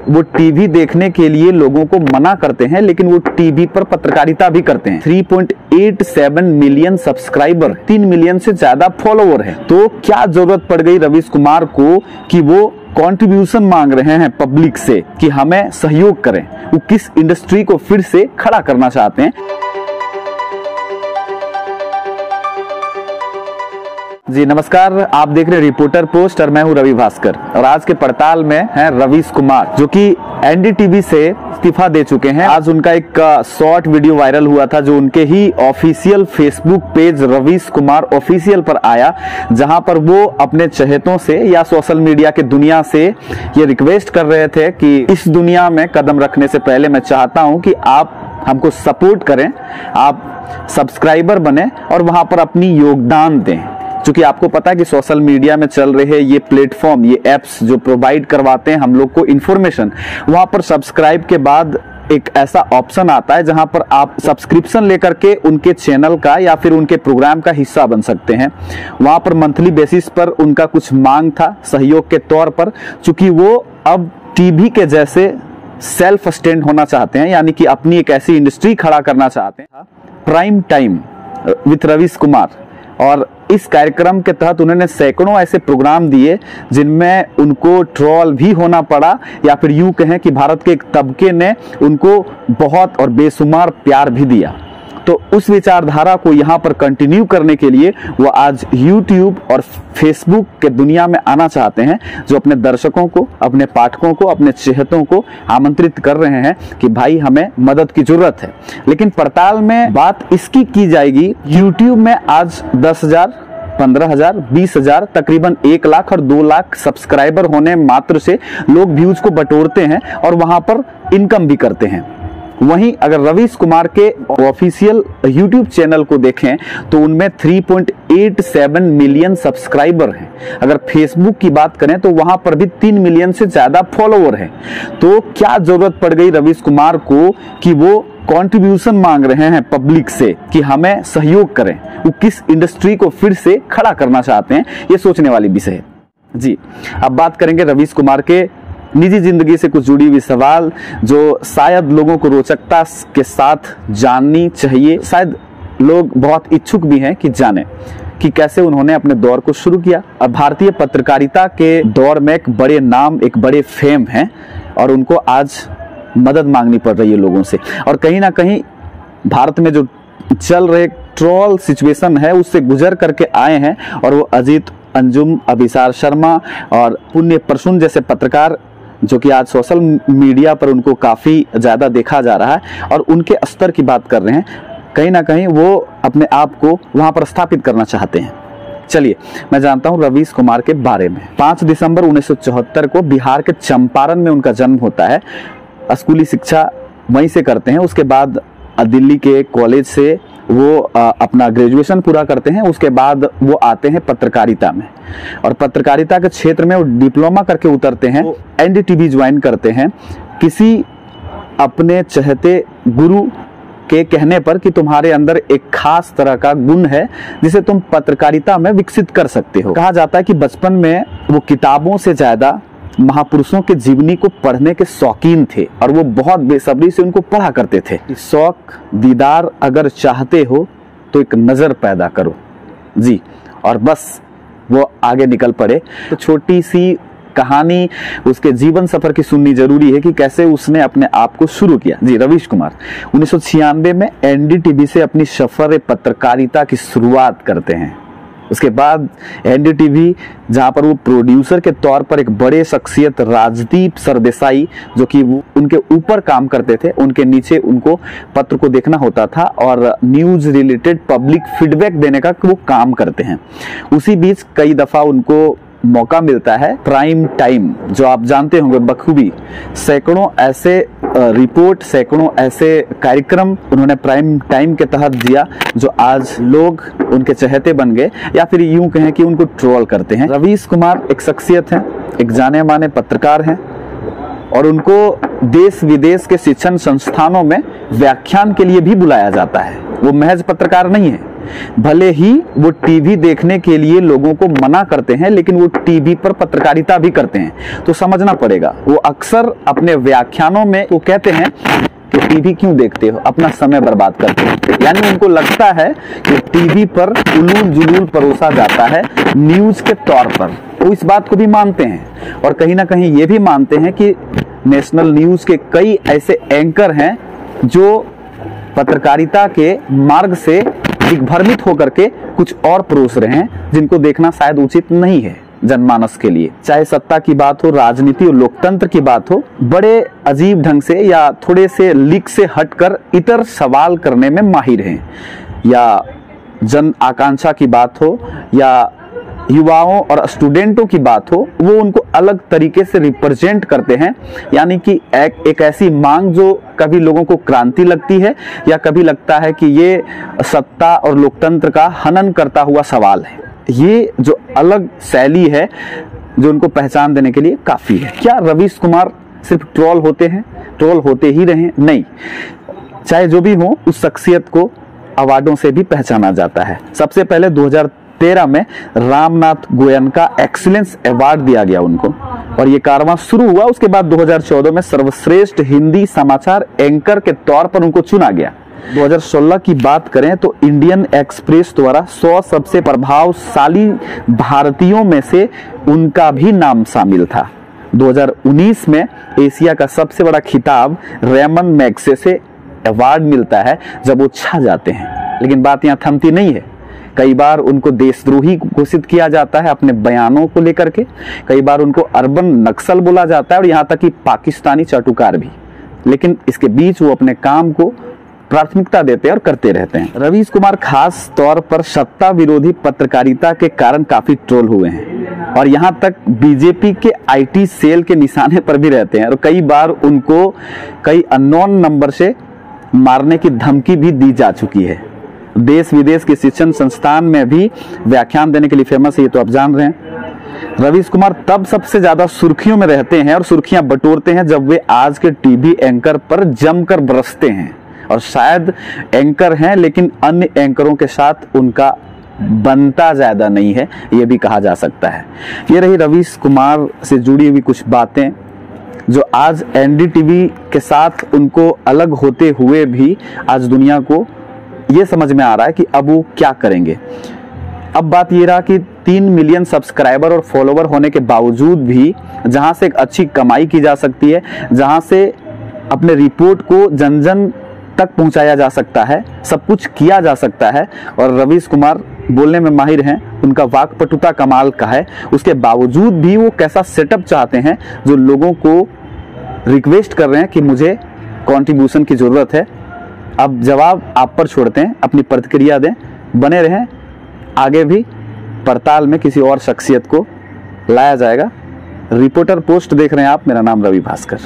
वो टीवी देखने के लिए लोगों को मना करते हैं, लेकिन वो टीवी पर पत्रकारिता भी करते हैं। 3.87 मिलियन सब्सक्राइबर, 3 मिलियन से ज्यादा फॉलोवर है। तो क्या जरूरत पड़ गई रवीश कुमार को कि वो कंट्रीब्यूशन मांग रहे हैं पब्लिक से कि हमें सहयोग करें। वो किस इंडस्ट्री को फिर से खड़ा करना चाहते हैं। जी नमस्कार, आप देख रहे हैं रिपोर्टर पोस्ट और मैं हूं रवि भास्कर। और आज के पड़ताल में हैं रवीश कुमार, जो कि एनडीटीवी से इस्तीफा दे चुके हैं। आज उनका एक शॉर्ट वीडियो वायरल हुआ था, जो उनके ही official Facebook page Ravish Kumar official पर आया, जहां पर वो अपने चहेतों से या सोशल मीडिया के दुनिया से ये रिक्वेस्ट कर रहे थे कि इस दुनिया में कदम रखने से पहले मैं चाहता हूं कि आप हमको सपोर्ट करें, आप सब्सक्राइबर बने और वहां पर अपनी योगदान दें। क्योंकि आपको पता है कि सोशल मीडिया में चल रहे ये प्लेटफॉर्म, ये एप्स जो प्रोवाइड करवाते हैं हम लोग को इन्फॉर्मेशन, वहां पर सब्सक्राइब के बाद एक ऐसा ऑप्शन आता है जहां पर आप सब्सक्रिप्शन लेकर के उनके चैनल का या फिर उनके प्रोग्राम का हिस्सा बन सकते हैं। वहां पर मंथली बेसिस पर उनका कुछ मांग था सहयोग के तौर पर, चूंकि वो अब टीवी के जैसे सेल्फ स्टैंड होना चाहते हैं, यानी कि अपनी एक ऐसी इंडस्ट्री खड़ा करना चाहते हैं, prime time with Ravish Kumar. और इस कार्यक्रम के तहत उन्होंने सैकड़ों ऐसे प्रोग्राम दिए जिनमें उनको ट्रोल भी होना पड़ा, या फिर यूं कहें कि भारत के एक तबके ने उनको बहुत और बेशुमार प्यार भी दिया। तो उस विचारधारा को यहाँ पर कंटिन्यू करने के लिए वो आज YouTube और Facebook के दुनिया में आना चाहते हैं, जो अपने दर्शकों को, अपने पाठकों को, अपने चहेतों को आमंत्रित कर रहे हैं कि भाई हमें मदद की जरूरत है। लेकिन पड़ताल में बात इसकी की जाएगी, YouTube में आज 10,000, 15,000, 20,000, तकरीबन 1 लाख और 2 लाख सब्सक्राइबर होने मात्र से लोग व्यूज को बटोरते हैं और वहां पर इनकम भी करते हैं। वहीं अगर रवीश कुमार के ऑफिशियल YouTube चैनल को देखें तो उनमें 3.87 मिलियन सब्सक्राइबर हैं। अगर फेसबुक की बात करें तो वहां पर भी 3 मिलियन से ज्यादा फॉलोवर हैं। तो क्या जरूरत पड़ गई रवीश कुमार को कि वो कंट्रीब्यूशन मांग रहे हैं पब्लिक से कि हमें सहयोग करें। वो किस इंडस्ट्री को फिर से खड़ा करना चाहते हैं, ये सोचने वाली विषय है। जी अब बात करेंगे रवीश कुमार के निजी जिंदगी से कुछ जुड़ी हुई सवाल, जो शायद लोगों को रोचकता के साथ जाननी चाहिए। शायद लोग बहुत इच्छुक भी हैं कि जाने कि कैसे उन्होंने अपने दौर को शुरू किया। अब भारतीय पत्रकारिता के दौर में एक बड़े नाम, एक बड़े फेम हैं और उनको आज मदद मांगनी पड़ रही है लोगों से। और कहीं ना कहीं भारत में जो चल रहे ट्रोल सिचुएशन है उससे गुजर करके आए हैं, और वो अजीत, अंजुम, अभिसार शर्मा और पुण्य प्रसून जैसे पत्रकार, जो कि आज सोशल मीडिया पर उनको काफ़ी ज़्यादा देखा जा रहा है और उनके स्तर की बात कर रहे हैं, कहीं ना कहीं वो अपने आप को वहाँ पर स्थापित करना चाहते हैं। चलिए मैं जानता हूँ रवीश कुमार के बारे में। 5 दिसंबर 1974 को बिहार के चंपारण में उनका जन्म होता है। स्कूली शिक्षा वहीं से करते हैं। उसके बाद दिल्ली के कॉलेज से वो अपना ग्रेजुएशन पूरा करते हैं। उसके बाद वो आते हैं पत्रकारिता में, और पत्रकारिता के क्षेत्र में वो डिप्लोमा करके उतरते हैं। एनडीटीवी ज्वाइन करते हैं किसी अपने चहेते गुरु के कहने पर कि तुम्हारे अंदर एक खास तरह का गुण है जिसे तुम पत्रकारिता में विकसित कर सकते हो। कहा जाता है कि बचपन में वो किताबों से ज्यादा महापुरुषों के जीवनी को पढ़ने के शौकीन थे और वो बहुत बेसब्री से उनको पढ़ा करते थे। शौक दीदार अगर चाहते हो तो एक नजर पैदा करो। जी, और बस वो आगे निकल पड़े। तो छोटी सी कहानी उसके जीवन सफर की सुननी जरूरी है कि कैसे उसने अपने आप को शुरू किया। जी, रवीश कुमार 1996 में एनडीटीवी से अपनी सफर पत्रकारिता की शुरुआत करते हैं। उसके बाद एनडीटीवी, जहां पर वो प्रोड्यूसर के तौर पर एक बड़े शख्सियत राजदीप सरदेसाई, जो कि वो उनके ऊपर काम करते थे, उनके नीचे उनको पत्र को देखना होता था और न्यूज रिलेटेड पब्लिक फीडबैक देने का वो काम करते हैं। उसी बीच कई दफा उनको मौका मिलता है प्राइम टाइम, जो आप जानते होंगे बखूबी। सैकड़ों ऐसे रिपोर्ट, सैकड़ों ऐसे कार्यक्रम उन्होंने प्राइम टाइम के तहत दिया जो आज लोग उनके चहेते बन गए, या फिर यूं कहें कि उनको ट्रोल करते हैं। रवीश कुमार एक शख्सियत हैं, एक जाने माने पत्रकार हैं, और उनको देश विदेश के शिक्षण संस्थानों में व्याख्यान के लिए भी बुलाया जाता है। वो महज पत्रकार नहीं है, भले ही वो टीवी देखने के लिए लोगों को मना करते हैं, लेकिन वो टीवी पर पत्रकारिता भी करते हैं। तो समझना पड़ेगा, वो अक्सर अपने व्याख्यानों में वो कहते हैं कि टीवी क्यों देखते हो, अपना समय बर्बाद करते हो। यानी उनको लगता है कि टीवी पर उलूल जुलूल परोसा जाता है न्यूज के तौर पर। वो इस बात को भी मानते हैं और कहीं ना कहीं ये भी मानते हैं कि नेशनल न्यूज के कई ऐसे एंकर हैं जो पत्रकारिता के मार्ग से दिग्भ्रमित होकर के कुछ और परोस रहे हैं, जिनको देखना शायद उचित नहीं है जनमानस के लिए। चाहे सत्ता की बात हो, राजनीति और लोकतंत्र की बात हो, बड़े अजीब ढंग से या थोड़े से लीक से हटकर इतर सवाल करने में माहिर हैं। या जन आकांक्षा की बात हो या युवाओं और स्टूडेंटों की बात हो, वो उनको अलग तरीके से रिप्रेजेंट करते हैं। यानी कि एक ऐसी मांग जो कभी लोगों को क्रांति लगती है या कभी लगता है कि ये सत्ता और लोकतंत्र का हनन करता हुआ सवाल है। ये जो अलग शैली है जो उनको पहचान देने के लिए काफी है। क्या रवीश कुमार सिर्फ ट्रोल होते हैं, ट्रोल होते ही रहे? नहीं, चाहे जो भी हो, उस शख्सियत को अवार्डों से भी पहचाना जाता है। सबसे पहले 2013 में रामनाथ गोयनका एक्सीलेंस अवार्ड दिया गया उनको, और ये कारवां शुरू हुआ। उसके बाद 2014 में सर्वश्रेष्ठ हिंदी समाचार एंकर के तौर पर उनको चुना गया। 2016 की बात करें तो इंडियन एक्सप्रेस द्वारा 100 सबसे प्रभावशाली भारतीयों में से उनका भी नाम शामिल था। 2019 में एशिया का सबसे बड़ा खिताब रेमन मैग्से से अवार्ड मिलता है जब वो छा जाते हैं। लेकिन बात यहाँ थमती नहीं है। कई बार उनको देशद्रोही घोषित किया जाता है अपने बयानों को लेकर के, कई बार उनको अर्बन नक्सल बोला जाता है और यहाँ तक कि पाकिस्तानी चाटुकार भी। लेकिन इसके बीच वो अपने काम को प्राथमिकता देते हैं और करते रहते हैं। रवीश कुमार खास तौर पर सत्ता विरोधी पत्रकारिता के कारण काफी ट्रोल हुए हैं और यहाँ तक बीजेपी के आईटी सेल के निशाने पर भी रहते हैं और कई बार उनको कई अननोन नंबर से मारने की धमकी भी दी जा चुकी है। देश विदेश के शिक्षण संस्थान में भी व्याख्यान देने के लिए फेमस है, ये तो आप जान रहे हैं। रवीश कुमार तब सबसे ज्यादा सुर्खियों में रहते हैं और सुर्खियां बटोरते हैं जब वे आज के टीवी एंकर पर जमकर बरसते हैं। और शायद एंकर हैं लेकिन अन्य एंकरों के साथ उनका बनता ज्यादा नहीं है, ये भी कहा जा सकता है। ये रही रवीश कुमार से जुड़ी हुई कुछ बातें जो आज एनडीटीवी के साथ उनको अलग होते हुए भी आज दुनिया को ये समझ में आ रहा है कि अब वो क्या करेंगे। अब बात ये रहा कि 3 मिलियन सब्सक्राइबर और फॉलोवर होने के बावजूद भी जहां से एक अच्छी कमाई की जा सकती है, जहां से अपने रिपोर्ट को जन जन तक पहुंचाया जा सकता है, सब कुछ किया जा सकता है। और रवीश कुमार बोलने में माहिर हैं, उनका वाक्पटुता कमाल का है। उसके बावजूद भी वो कैसा सेटअप चाहते हैं जो लोगों को रिक्वेस्ट कर रहे हैं कि मुझे कंट्रीब्यूशन की जरूरत है। अब जवाब आप पर छोड़ते हैं, अपनी प्रतिक्रिया दें, बने रहें। आगे भी पड़ताल में किसी और शख्सियत को लाया जाएगा। रिपोर्टर पोस्ट देख रहे हैं आप, मेरा नाम रवि भास्कर।